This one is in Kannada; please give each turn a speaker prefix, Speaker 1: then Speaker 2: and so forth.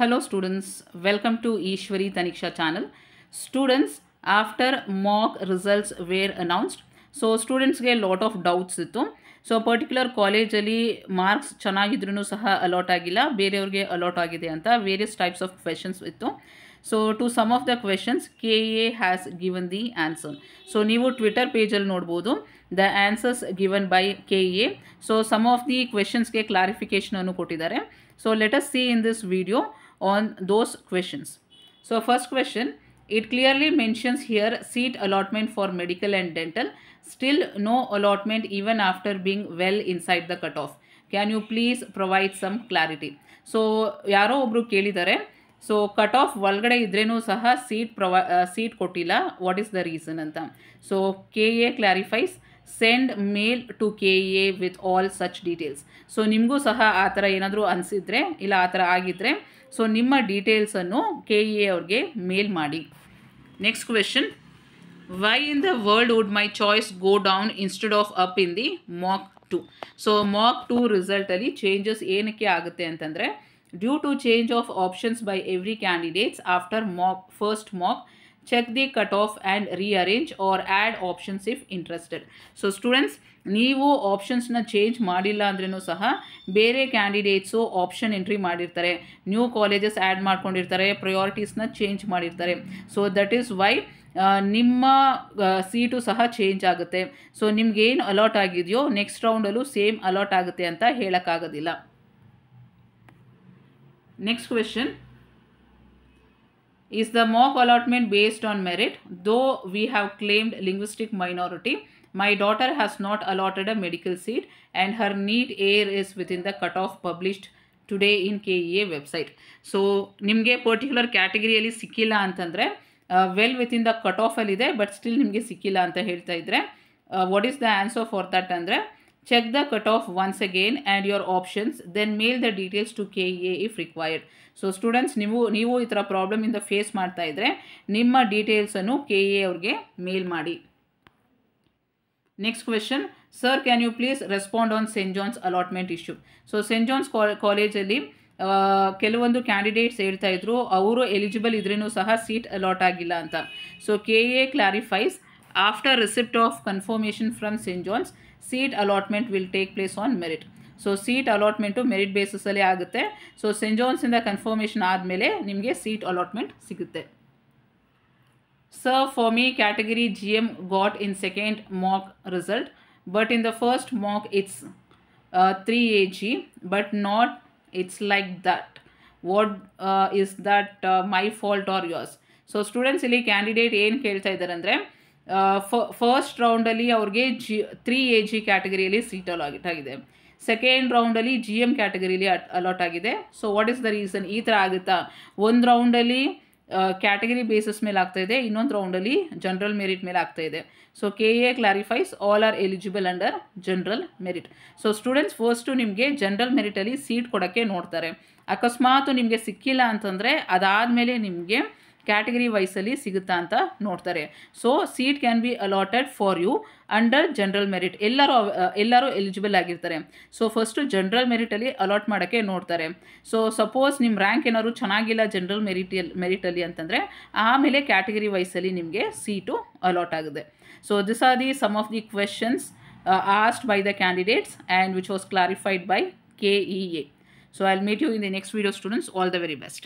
Speaker 1: Hello students, welcome to Ishwari Taniksha channel. Students, after mock results were announced, so students get a lot of doubts ittu. So particular college ಅಲ್ಲಿ marks ಚೆನ್ನಾಗಿದ್ರೂ ಸಹ ಅಲಾಟ್ ಆಗಿಲ್ಲ, ಬೇರೆಯವ್ರಿಗೆ ಅಲಾಟ್ ಆಗಿದೆ ಅಂತ various types of questions ಇತ್ತು. So to some of the questions KA has given the answer. So ನೀವು Twitter page ಅಲ್ಲಿ ನೋಡಬಹುದು the answers given by KA. So some of the questions ಗೆ clarification ಅನ್ನು ಕೊಟ್ಟಿದ್ದಾರೆ. So let us see in this video on those questions. So first question, it clearly mentions here seat allotment for medical and dental, still no allotment even after being well inside the cutoff. Can you please provide some clarity? So ಯಾರೋ ಒಬ್ರು ಕೇಳಿದ್ದಾರೆ, ಸೊ ಕಟ್ ಆಫ್ ಒಳಗಡೆ ಇದ್ರೇನೂ ಸಹ ಸೀಟ್ ಕೊಟ್ಟಿಲ್ಲ, ವಾಟ್ ಈಸ್ ದ ರೀಸನ್ ಅಂತ. So KA clarifies, send mail to KA with all such details. So ನಿಮಗೂ ಸಹ ಆ ಥರ ಏನಾದರೂ ಅನಿಸಿದ್ರೆ ಇಲ್ಲ ಆ ಥರ ಆಗಿದ್ದರೆ ಸೊ ನಿಮ್ಮ ಡೀಟೇಲ್ಸನ್ನು KA ಅವ್ರಿಗೆ ಮೇಲ್ ಮಾಡಿ. Next question, why in the world would my choice go down instead of up in the mock 2? So mock 2 ರಿಸಲ್ಟಲ್ಲಿ ಚೇಂಜಸ್ ಏನಕ್ಕೆ ಆಗುತ್ತೆ ಅಂತಂದರೆ, due to change of options by every candidates after first mock, check the cut off and rearrange or add options if interested. So students, ನೀವು ಆಪ್ಷನ್ಸ್ನ ಚೇಂಜ್ ಮಾಡಿಲ್ಲ ಅಂದ್ರೂ ಸಹ ಬೇರೆ ಕ್ಯಾಂಡಿಡೇಟ್ಸು ಆಪ್ಷನ್ ಎಂಟ್ರಿ ಮಾಡಿರ್ತಾರೆ, ನ್ಯೂ ಕಾಲೇಜಸ್ ಆ್ಯಡ್ ಮಾಡ್ಕೊಂಡಿರ್ತಾರೆ, ಪ್ರಯಾರಿಟೀಸ್ನ ಚೇಂಜ್ ಮಾಡಿರ್ತಾರೆ. ಸೊ ದಟ್ ಈಸ್ ವೈ ನಿಮ್ಮ ಸೀಟು ಸಹ ಚೇಂಜ್ ಆಗುತ್ತೆ. ಸೊ ನಿಮ್ಗೇನು ಅಲಾಟ್ ಆಗಿದೆಯೋ ನೆಕ್ಸ್ಟ್ ರೌಂಡಲ್ಲೂ ಸೇಮ್ ಅಲಾಟ್ ಆಗುತ್ತೆ ಅಂತ ಹೇಳೋಕ್ಕಾಗೋದಿಲ್ಲ. Next question, is the mock allotment based on merit? Though we have claimed linguistic minority, my daughter has not allotted a medical seat and her NEET air is within the cutoff published today in KEA website. So ನಿಮಗೆ ಪರ್ಟಿಕ್ಯುಲರ್ ಕ್ಯಾಟಗರಿಯಲ್ಲಿ ಸಿಕ್ಕಿಲ್ಲ ಅಂತಂದರೆ ವೆಲ್ ವಿತಿನ್ ದ ಕಟ್ ಆಫಲ್ಲಿದೆ ಬಟ್ ಸ್ಟಿಲ್ ನಿಮಗೆ ಸಿಕ್ಕಿಲ್ಲ ಅಂತ ಹೇಳ್ತಾ ಇದ್ದರೆ, what is the answer for that ಅಂದರೆ, check the cutoff once again and your options, then mail the details to KEA if required. So students, ನೀವು ಈ ಥರ ಪ್ರಾಬ್ಲಮಿಂದ ಫೇಸ್ ಮಾಡ್ತಾ ಇದ್ದರೆ ನಿಮ್ಮ ಡೀಟೇಲ್ಸನ್ನು KEA ಅವ್ರಿಗೆ ಮೇಲ್ ಮಾಡಿ. Next question, sir can you please respond on Saint John's allotment issue? So Saint John's ಕಾಲೇಜಲ್ಲಿ ಕೆಲವೊಂದು ಕ್ಯಾಂಡಿಡೇಟ್ಸ್ ಹೇಳ್ತಾ ಇದ್ರು ಅವರು ಎಲಿಜಿಬಲ್ ಇದ್ರೂ ಸಹ ಸೀಟ್ ಅಲಾಟ್ ಆಗಿಲ್ಲ ಅಂತ. So KEA clarifies, after receipt of confirmation from Saint John's, seat allotment will take place on merit. So seat allotment merit ಬೇಸಿಸಲ್ಲೇ ಆಗುತ್ತೆ. ಸೊ ಸೆಂಟ್ ಜಾನ್ಸಿಂದ ಕನ್ಫರ್ಮೇಷನ್ ಆದಮೇಲೆ ನಿಮಗೆ ಸೀಟ್ ಅಲಾಟ್ಮೆಂಟ್ ಸಿಗುತ್ತೆ. Sir, for me category GM got in second mock result, but in the first mock it's 3 AG, but not it's like that. What is that my fault or yours? So students, ಇಲ್ಲಿ ಕ್ಯಾಂಡಿಡೇಟ್ ಏನು ಕೇಳ್ತಾ ಇದ್ದಾರೆ ಅಂದರೆ, ಫಸ್ಟ್ ರೌಂಡಲ್ಲಿ ಅವ್ರಿಗೆ 3 AG ಕ್ಯಾಟಗರಿಯಲ್ಲಿ ಸೀಟ್ ಅಲಾಟ್ ಆಗಿದೆ, ಸೆಕೆಂಡ್ ರೌಂಡಲ್ಲಿ GM ಕ್ಯಾಟಗರಿಯಲ್ಲಿ ಅಲಾಟ್ ಆಗಿದೆ. So what is the reason? ಈ ಥರ ಆಗುತ್ತಾ? ಒಂದು ರೌಂಡಲ್ಲಿ ಕ್ಯಾಟಗರಿ ಬೇಸಿಸ್ ಮೇಲೆ ಆಗ್ತಾಯಿದೆ, ಇನ್ನೊಂದು ರೌಂಡಲ್ಲಿ ಜನರಲ್ ಮೆರಿಟ್ ಮೇಲೆ ಆಗ್ತಾಯಿದೆ. So KEA clarifies, all are eligible under general merit. So students, first ನಿಮಗೆ ಜನರಲ್ ಮೆರಿಟಲ್ಲಿ ಸೀಟ್ ಕೊಡೋಕ್ಕೆ ನೋಡ್ತಾರೆ. ಅಕಸ್ಮಾತ್ ನಿಮಗೆ ಸಿಕ್ಕಿಲ್ಲ ಅಂತಂದರೆ ಅದಾದಮೇಲೆ ನಿಮಗೆ ಕ್ಯಾಟಗರಿ ವೈಸಲ್ಲಿ ಸಿಗುತ್ತಾ ಅಂತ ನೋಡ್ತಾರೆ. So seat can be allotted for you under general merit. ಎಲ್ಲರೂ ಎಲಿಜಿಬಲ್ ಆಗಿರ್ತಾರೆ. ಸೊ ಫಸ್ಟು ಜನರಲ್ ಮೆರಿಟಲ್ಲಿ ಅಲಾಟ್ ಮಾಡೋಕ್ಕೆ ನೋಡ್ತಾರೆ. ಸೊ ಸಪೋಸ್ ನಿಮ್ಮ ರ್ಯಾಂಕ್ ಏನಾದ್ರು ಚೆನ್ನಾಗಿಲ್ಲ ಜನರಲ್ ಮೆರಿಟಲ್ಲಿ ಅಂತಂದರೆ ಆಮೇಲೆ ಕ್ಯಾಟಗರಿ ವೈಸಲ್ಲಿ ನಿಮಗೆ ಸೀಟು ಅಲಾಟ್ ಆಗುತ್ತೆ. So this are the some of the questions asked by the candidates and which was clarified by KEA. So I'll meet you in the next video, students. All the very best.